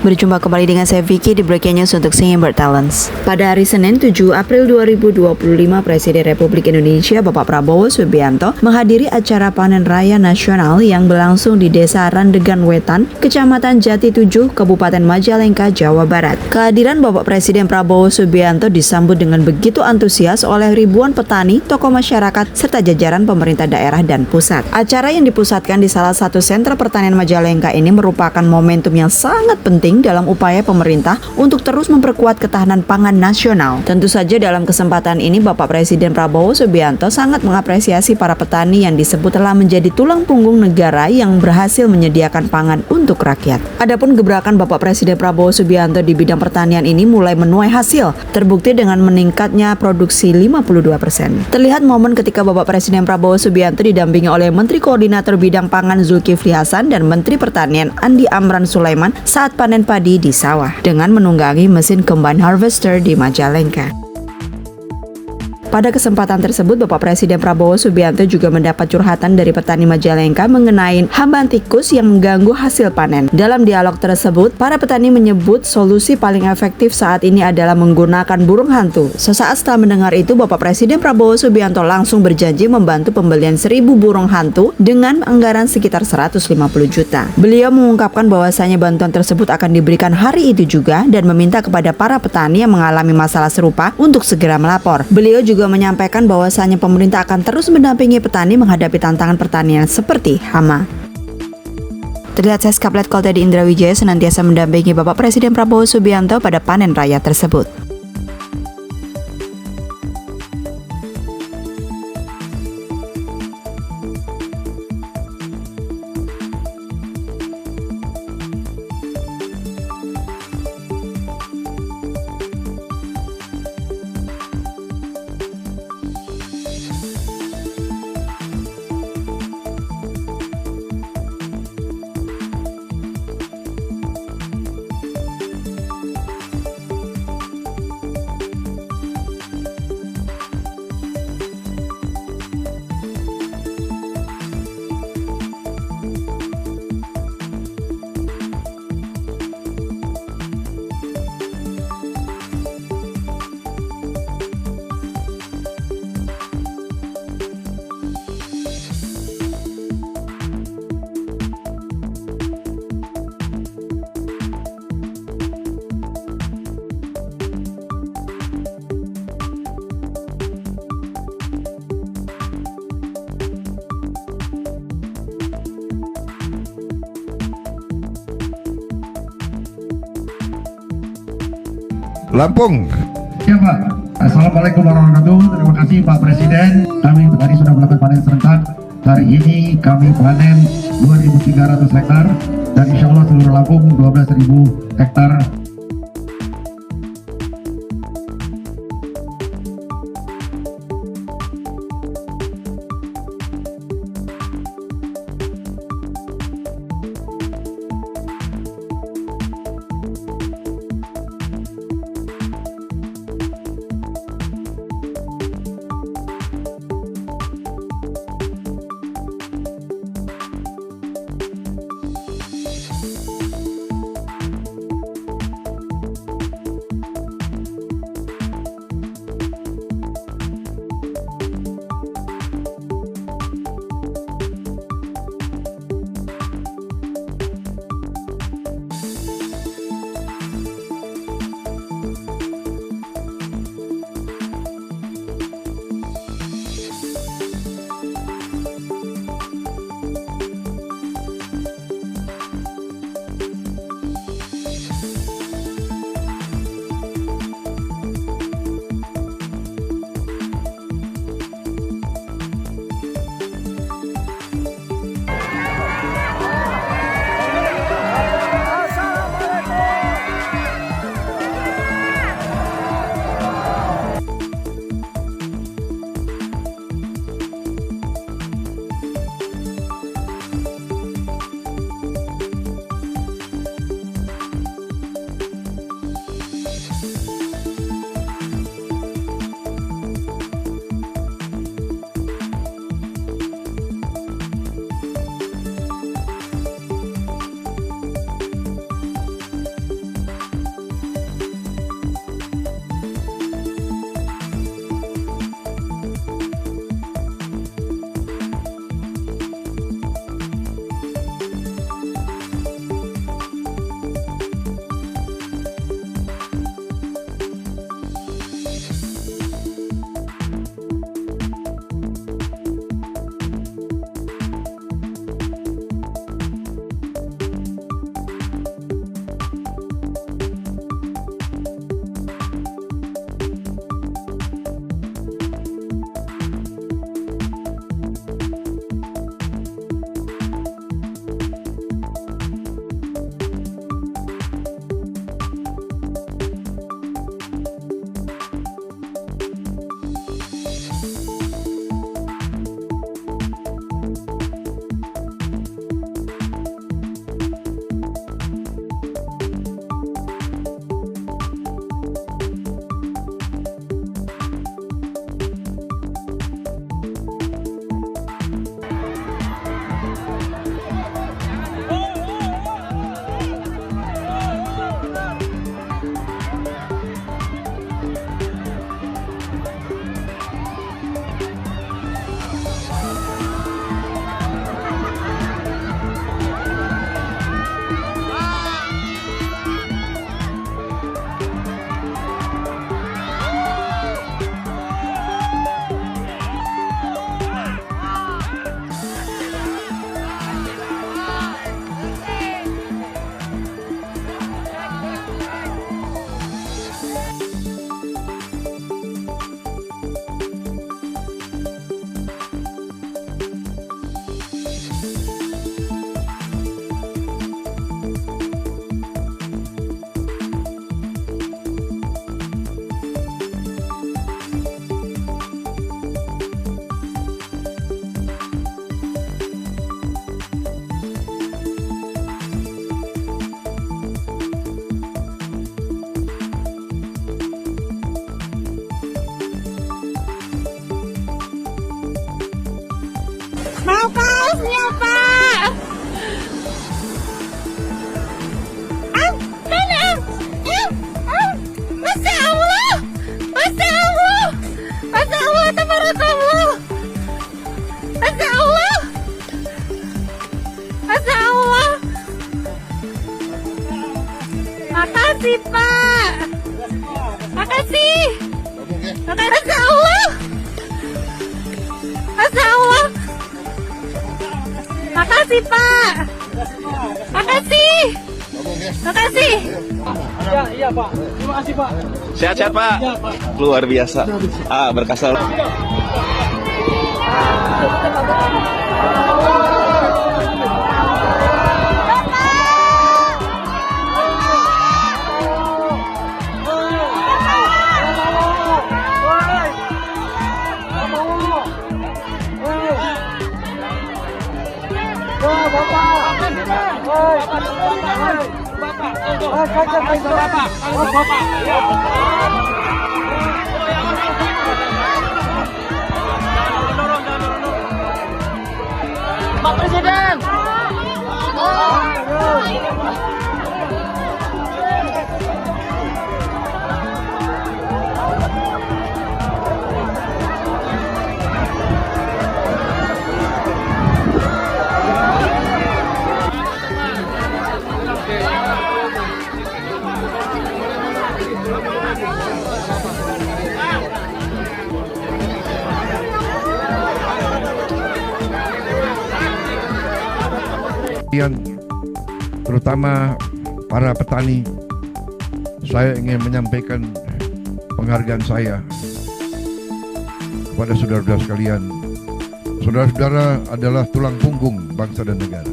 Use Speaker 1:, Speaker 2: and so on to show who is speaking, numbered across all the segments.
Speaker 1: Berjumpa kembali dengan saya Vicky di Breaking News untuk Singing Talents. Pada hari Senin 7 April 2025, Presiden Republik Indonesia Bapak Prabowo Subianto menghadiri acara panen raya nasional yang berlangsung di Desa Randegan Wetan, Kecamatan Jati 7, Kabupaten Majalengka, Jawa Barat. Kehadiran Bapak Presiden Prabowo Subianto disambut dengan begitu antusias oleh ribuan petani, tokoh masyarakat, serta jajaran pemerintah daerah dan pusat. Acara yang dipusatkan di salah satu sentra pertanian Majalengka ini merupakan momentum yang sangat penting dalam upaya pemerintah untuk terus memperkuat ketahanan pangan nasional. Tentu saja dalam kesempatan ini Bapak Presiden Prabowo Subianto sangat mengapresiasi para petani yang disebut telah menjadi tulang punggung negara yang berhasil menyediakan pangan untuk rakyat. Adapun gebrakan Bapak Presiden Prabowo Subianto di bidang pertanian ini mulai menuai hasil, terbukti dengan meningkatnya produksi 52%. Terlihat momen ketika Bapak Presiden Prabowo Subianto didampingi oleh Menteri Koordinator Bidang Pangan Zulkifli Hasan dan Menteri Pertanian Andi Amran Sulaiman saat panen padi di sawah dengan menunggangi mesin combine harvester di Majalengka. Pada kesempatan tersebut, Bapak Presiden Prabowo Subianto juga mendapat curhatan dari petani Majalengka mengenai hama tikus yang mengganggu hasil panen. Dalam dialog tersebut, para petani menyebut solusi paling efektif saat ini adalah menggunakan burung hantu. Sesaat setelah mendengar itu, Bapak Presiden Prabowo Subianto langsung berjanji membantu pembelian 1.000 burung hantu dengan anggaran sekitar 150 juta. Beliau mengungkapkan bahwasanya bantuan tersebut akan diberikan hari itu juga dan meminta kepada para petani yang mengalami masalah serupa untuk segera melapor. Beliau juga menyampaikan bahwasanya pemerintah akan terus mendampingi petani menghadapi tantangan pertanian seperti hama. Terlihat Seskap Letkol Teddy Indra Wijaya senantiasa mendampingi Bapak Presiden Prabowo Subianto pada panen raya tersebut.
Speaker 2: Lampung.
Speaker 3: Ya Pak, Assalamualaikum warahmatullahi wabarakatuh. Terima kasih Pak Presiden. Kami tadi sudah melakukan panen serentak. Hari ini kami panen 2.300 hektar dan insya Allah seluruh Lampung 12.000 hektar.
Speaker 2: Makasih Pak. Makasih. Masya Allah. Masya Allah. Makasih Pak. Makasih. Makasih.
Speaker 4: Iya Pak, terima kasih Pak.
Speaker 5: Sehat-sehat Pak. Luar biasa. Berkah selalu.
Speaker 4: Pak Presiden.
Speaker 6: Terutama para petani, saya ingin menyampaikan penghargaan saya kepada saudara-saudara sekalian. Saudara-saudara adalah tulang punggung bangsa dan negara.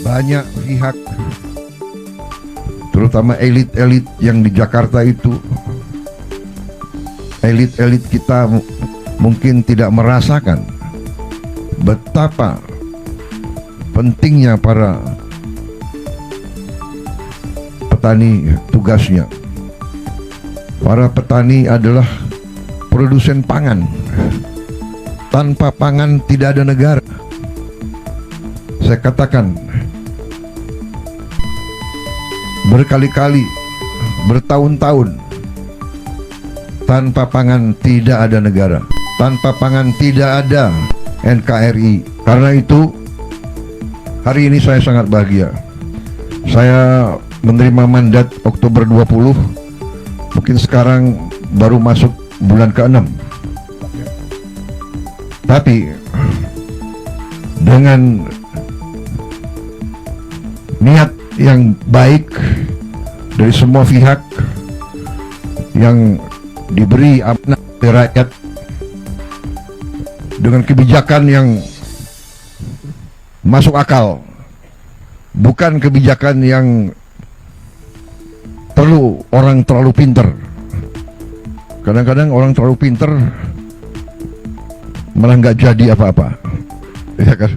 Speaker 6: Banyak pihak, terutama elit-elit yang di Jakarta itu, elit-elit kita mungkin tidak merasakan betapa pentingnya para petani tugasnya. Para petani adalah produsen pangan. Tanpa pangan tidak ada negara. Saya katakan berkali-kali, bertahun-tahun, tanpa pangan tidak ada negara. Tanpa pangan tidak ada NKRI. Karena itu hari ini saya sangat bahagia. Saya menerima mandat Oktober 20, mungkin sekarang baru masuk bulan ke-6. Tapi dengan niat yang baik dari semua pihak yang diberi amanah oleh rakyat, dengan kebijakan yang masuk akal, bukan kebijakan yang perlu orang terlalu pinter. Kadang-kadang orang terlalu pinter malah nggak jadi apa-apa, ya kan?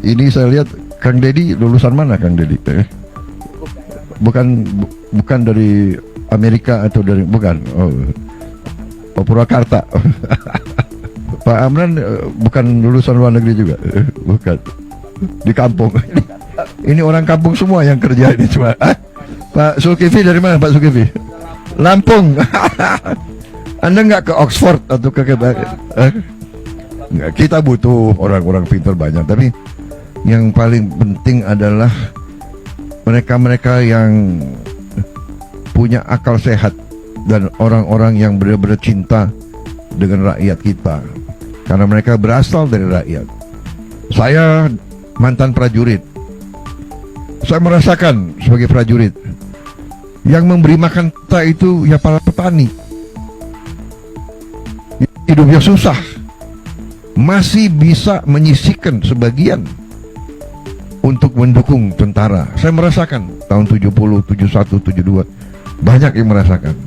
Speaker 6: Ini saya lihat Kang Deddy lulusan mana, Kang Deddy? Bukan dari Amerika atau dari, bukan? Oh Purwakarta. Pak Amran bukan lulusan luar negeri juga, bukan, di kampung. Ini orang kampung semua yang kerja ini cuma. Pak Zulkifli dari mana, Pak Zulkifli? Lampung. Anda nggak ke Oxford atau ke nggak? Kita butuh orang-orang pintar banyak, tapi yang paling penting adalah mereka-mereka yang punya akal sehat dan orang-orang yang benar-benar cinta dengan rakyat kita, karena mereka berasal dari rakyat. Saya mantan prajurit. Saya merasakan sebagai prajurit yang memberi makan kita itu ya para petani. Hidupnya susah, masih bisa menyisihkan sebagian untuk mendukung tentara. Saya merasakan tahun 70, 71, 72 banyak yang merasakan.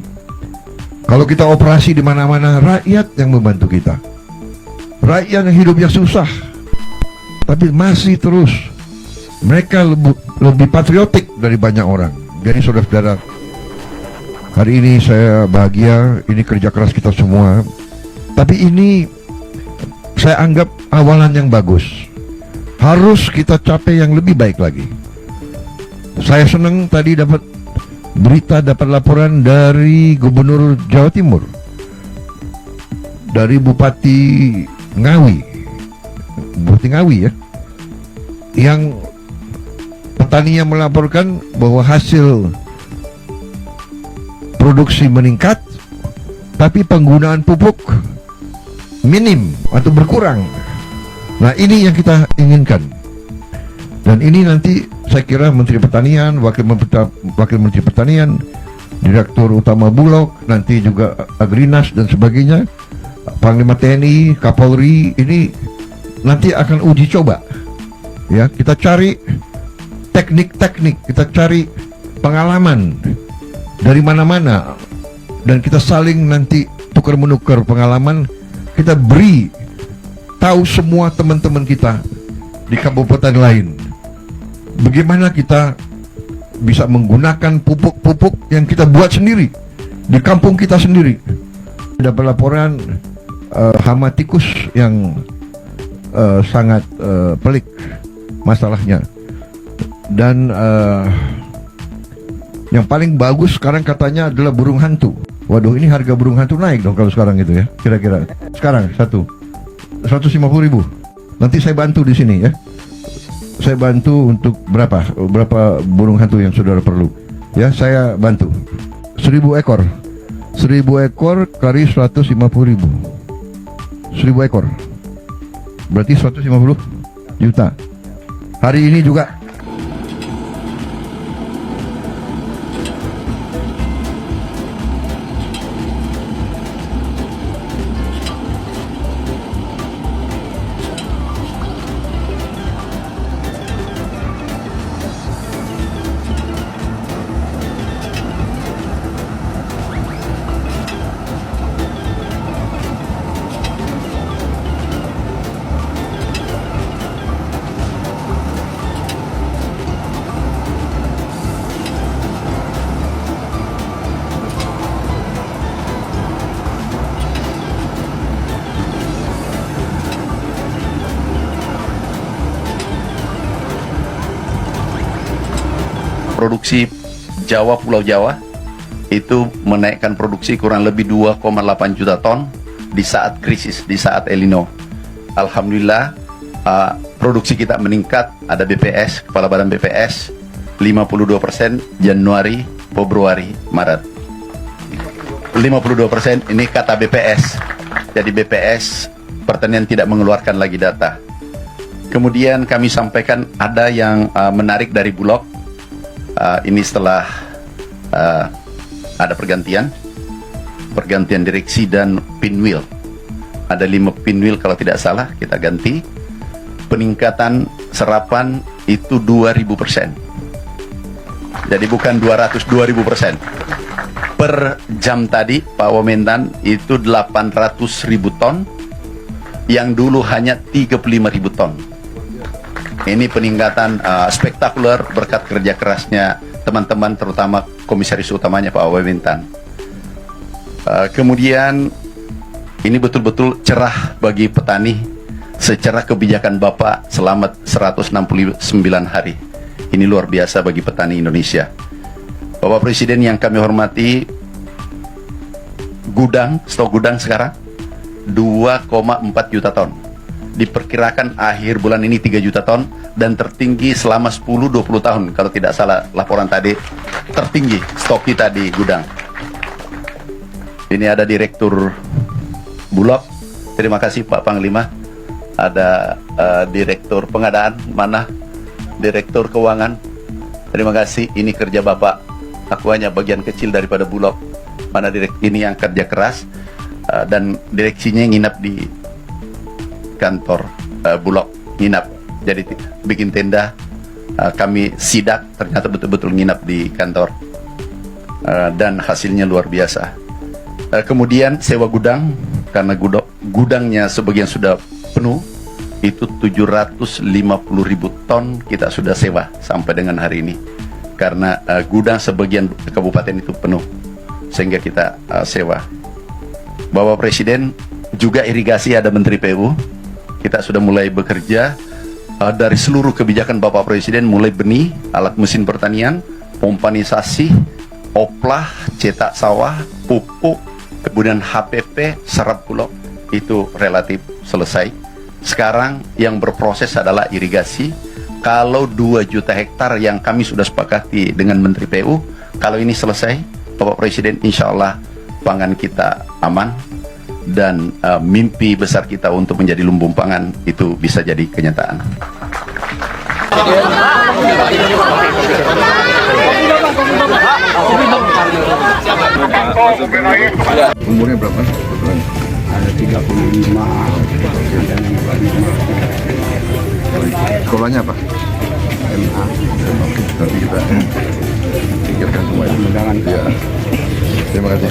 Speaker 6: Kalau kita operasi di mana-mana, rakyat yang membantu kita. Rakyat yang hidupnya susah, tapi masih terus. Mereka lebih patriotik dari banyak orang. Jadi saudara-saudara, hari ini saya bahagia, ini kerja keras kita semua. Tapi ini saya anggap awalan yang bagus. Harus kita capai yang lebih baik lagi. Saya senang tadi dapat berita, dapat laporan dari Gubernur Jawa Timur, dari Bupati Ngawi ya, yang petani yang melaporkan bahwa hasil produksi meningkat, tapi penggunaan pupuk minim atau berkurang. Nah, ini yang kita inginkan. Dan ini nanti saya kira Menteri Pertanian, Wakil Menteri Pertanian, Direktur Utama Bulog, nanti juga Agrinas dan sebagainya, Panglima TNI, Kapolri, ini nanti akan uji coba. Ya, kita cari teknik-teknik, kita cari pengalaman dari mana-mana, dan kita saling nanti tukar-menukar pengalaman. Kita beri tahu semua teman-teman kita di kabupaten lain bagaimana kita bisa menggunakan pupuk-pupuk yang kita buat sendiri di kampung kita sendiri. Dapat laporan hama tikus yang sangat pelik masalahnya, dan yang paling bagus sekarang katanya adalah burung hantu. Waduh, ini harga burung hantu naik dong kalau sekarang itu ya, kira-kira. Sekarang 150.000. Nanti saya bantu di sini ya. Saya bantu untuk berapa burung hantu yang saudara perlu. Ya, saya bantu. 1.000 ekor. 1.000 ekor kali 150.000. 1.000 ekor. Berarti 150 juta. Hari ini juga
Speaker 7: produksi Jawa, Pulau Jawa itu menaikkan produksi kurang lebih 2,8 juta ton di saat krisis, di saat El Nino. Alhamdulillah, produksi kita meningkat. Ada BPS, Kepala Badan BPS 52% Januari, Februari, Maret. 52% ini kata BPS. Jadi BPS Pertanian tidak mengeluarkan lagi data. Kemudian kami sampaikan ada yang menarik dari Bulog. Ini setelah ada pergantian direksi dan pinwheel. Ada 5 pinwheel kalau tidak salah kita ganti. Peningkatan serapan itu 2000%. Jadi bukan 200, 2000%. Per jam tadi Pak Wamentan itu 800.000 ton, yang dulu hanya 35.000 ton. Ini peningkatan spektakuler berkat kerja kerasnya teman-teman, terutama komisaris utamanya Pak Wamentan. Kemudian ini betul-betul cerah bagi petani secara kebijakan Bapak selama 169 hari. Ini luar biasa bagi petani Indonesia. Bapak Presiden yang kami hormati, stok gudang sekarang 2,4 juta ton. Diperkirakan akhir bulan ini 3 juta ton, dan tertinggi selama 10-20 tahun kalau tidak salah laporan tadi, tertinggi stok kita di gudang. Ini ada Direktur Bulog, terima kasih Pak Panglima. Ada Direktur Pengadaan, mana Direktur Keuangan, terima kasih. Ini kerja Bapak, aku hanya bagian kecil daripada Bulog. Mana ini yang kerja keras, dan direksinya nginap di kantor Bulog, nginap, jadi bikin tenda. Kami sidak, ternyata betul-betul nginap di kantor, dan hasilnya luar biasa. Kemudian sewa gudang, karena gudangnya sebagian sudah penuh, itu 750.000 ton kita sudah sewa sampai dengan hari ini, karena gudang sebagian kabupaten itu penuh, sehingga kita sewa. Bapak Presiden juga irigasi, ada Menteri PU. Kita sudah mulai bekerja dari seluruh kebijakan Bapak Presiden, mulai benih, alat mesin pertanian, pompanisasi, oplah, cetak sawah, pupuk, kemudian HPP, serap bulog, itu relatif selesai. Sekarang yang berproses adalah irigasi, kalau 2 juta hektar yang kami sudah sepakati dengan Menteri PU, kalau ini selesai, Bapak Presiden, insya Allah pangan kita aman, dan mimpi besar kita untuk menjadi lumbung pangan itu bisa jadi kenyataan.
Speaker 6: Umurnya berapa?
Speaker 8: Ada 35, ada 55.
Speaker 6: Sekolahnya apa?
Speaker 8: MA.
Speaker 6: Nanti kita pikirkan semua.
Speaker 8: Undangan.
Speaker 6: Ya. Terima kasih.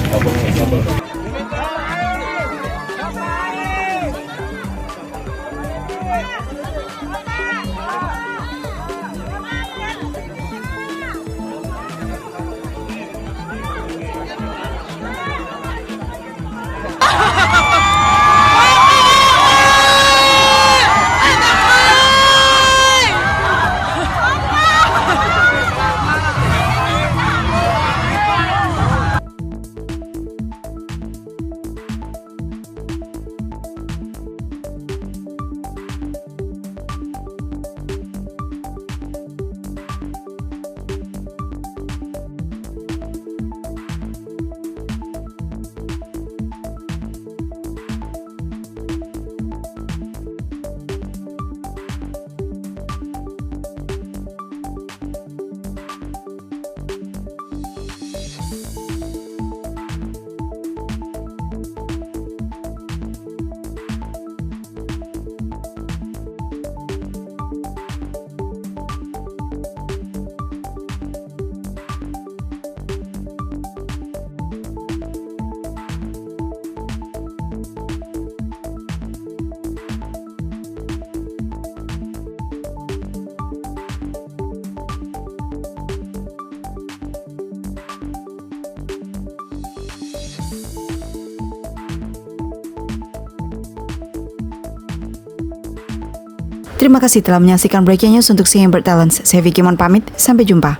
Speaker 1: Terima kasih telah menyaksikan Breaking News untuk Singing Bird Talents. Saya Vicky Mon pamit, sampai jumpa.